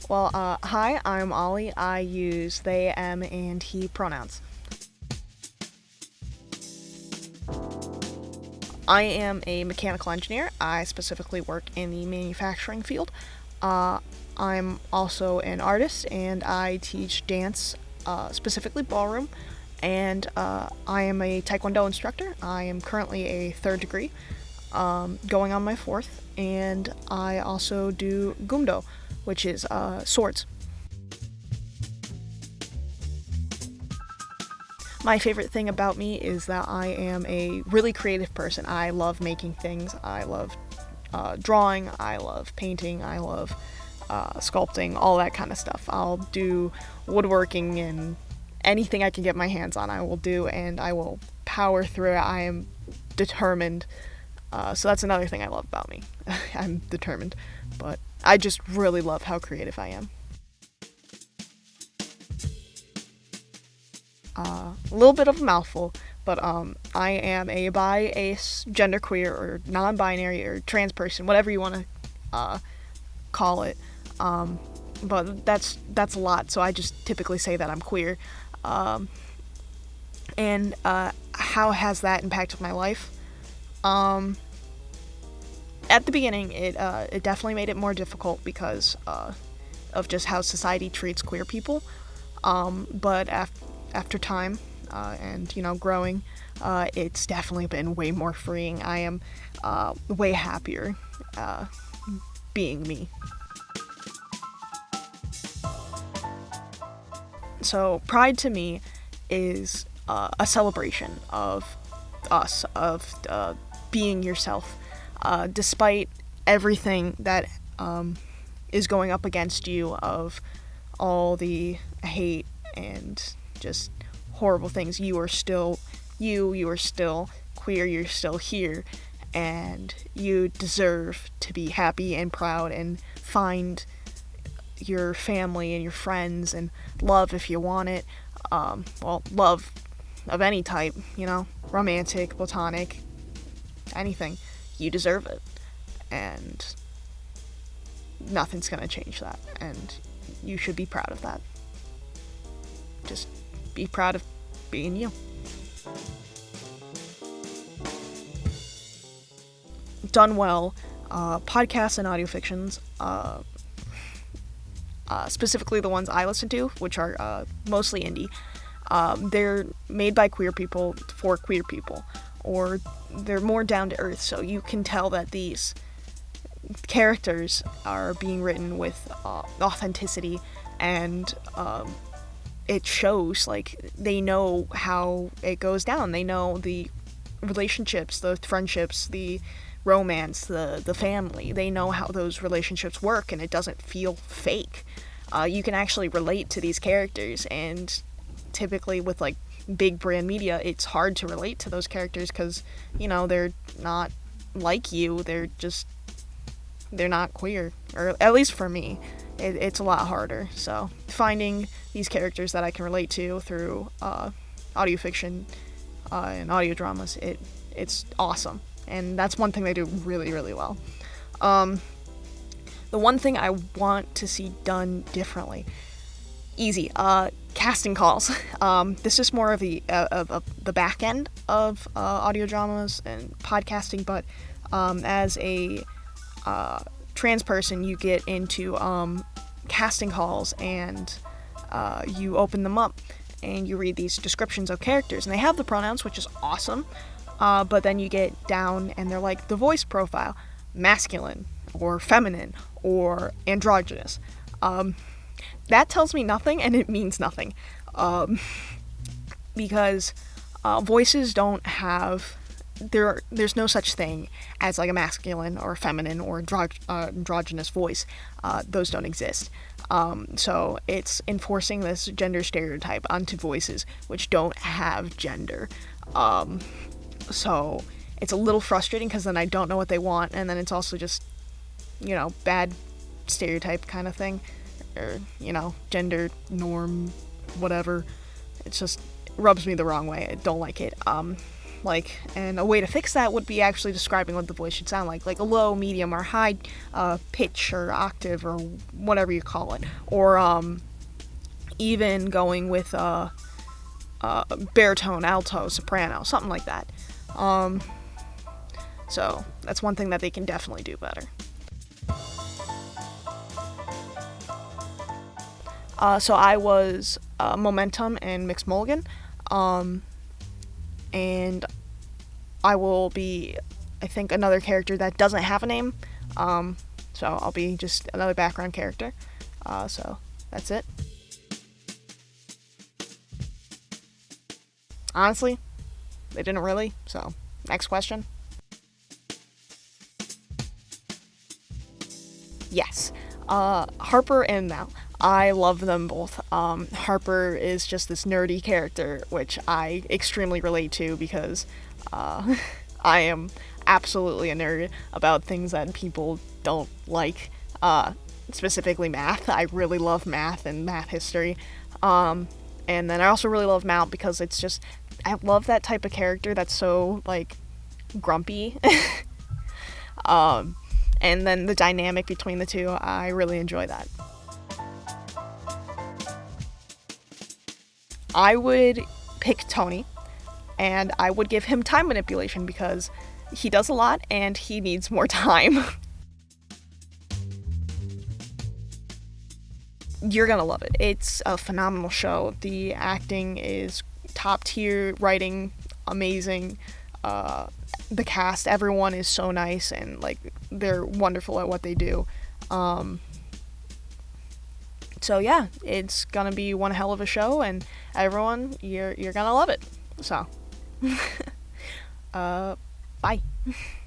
Well, hi, I'm Ollie. I use they, them, and he pronouns. I am a mechanical engineer. I specifically work in the manufacturing field. I'm also an artist, and I teach dance, specifically ballroom, and I am a Taekwondo instructor. I am currently a third degree, going on my fourth, and I also do gumdo, which is swords. My favorite thing about me is that I am a really creative person. I love making things. I love drawing. I love painting. I love sculpting, all that kind of stuff. I'll do woodworking and anything I can get my hands on, I will do, and I will power through it. I am determined. So that's another thing I love about me. I'm determined, but I just really love how creative I am. A little bit of a mouthful, but I am a bi, ace, genderqueer, or non-binary, or trans person, whatever you want to call it. But that's a lot, so I just typically say that I'm queer. And how has that impacted my life? At the beginning, it definitely made it more difficult because of just how society treats queer people. But after time and growing, it's definitely been way more freeing. I am way happier being me. So Pride to me is a celebration of us, of being yourself, despite everything that is going up against you, of all the hate and just horrible things. You are still you are still queer, you're still here, and you deserve to be happy and proud and find your family and your friends and love if you want it. Love of any type, romantic, platonic, anything. You deserve it, and nothing's gonna change that, and you should be proud of that. Just be proud of being you. Done well, podcasts and audio fictions, specifically the ones I listen to, which are mostly indie. They're made by queer people for queer people, or they're more down to earth, so you can tell that these characters are being written with authenticity, and it shows. Like, they know how it goes down. They know the relationships, the friendships, the romance, the family. They know how those relationships work, and it doesn't feel fake. You can actually relate to these characters, and typically with like big brand media, it's hard to relate to those characters because they're not like you. They're not queer, or at least for me, it's a lot harder. So finding these characters that I can relate to through audio fiction and audio dramas, it's awesome, and that's one thing they do really, really well. The one thing I want to see done differently, easy, casting calls. This is more of the back end of audio dramas and podcasting, but as a trans person, you get into casting calls, and you open them up and you read these descriptions of characters, and they have the pronouns, which is awesome, but then you get down and they're like, the voice profile, masculine or feminine or androgynous. That tells me nothing, and it means nothing, because voices don't have, there's no such thing as like a masculine or feminine or androgynous voice. Those don't exist. So it's enforcing this gender stereotype onto voices which don't have gender. So it's a little frustrating because then I don't know what they want, and then it's also just, bad stereotype kind of thing, or, gender norm, whatever. It just rubs me the wrong way. I don't like it. And a way to fix that would be actually describing what the voice should sound like a low, medium, or high pitch or octave or whatever you call it, or even going with baritone, alto, soprano, something like that. So that's one thing that they can definitely do better. So I was Momentum in Mixed Mulligan, and I will be, I think, another character that doesn't have a name. So I'll be just another background character. So that's it. Honestly, they didn't really. So next question. Yes. Harper and Mal. I love them both. Harper is just this nerdy character, which I extremely relate to because I am absolutely a nerd about things that people don't like, specifically math. I really love math and math history. And then I also really love Mal because it's just, I love that type of character that's so, grumpy. And then the dynamic between the two, I really enjoy that. I would pick Tony, and I would give him time manipulation because he does a lot and he needs more time. You're gonna love it. It's a phenomenal show. The acting is top tier, writing amazing. The cast, everyone is so nice and they're wonderful at what they do. So yeah, it's gonna be one hell of a show, and everyone, you're gonna love it. So, bye.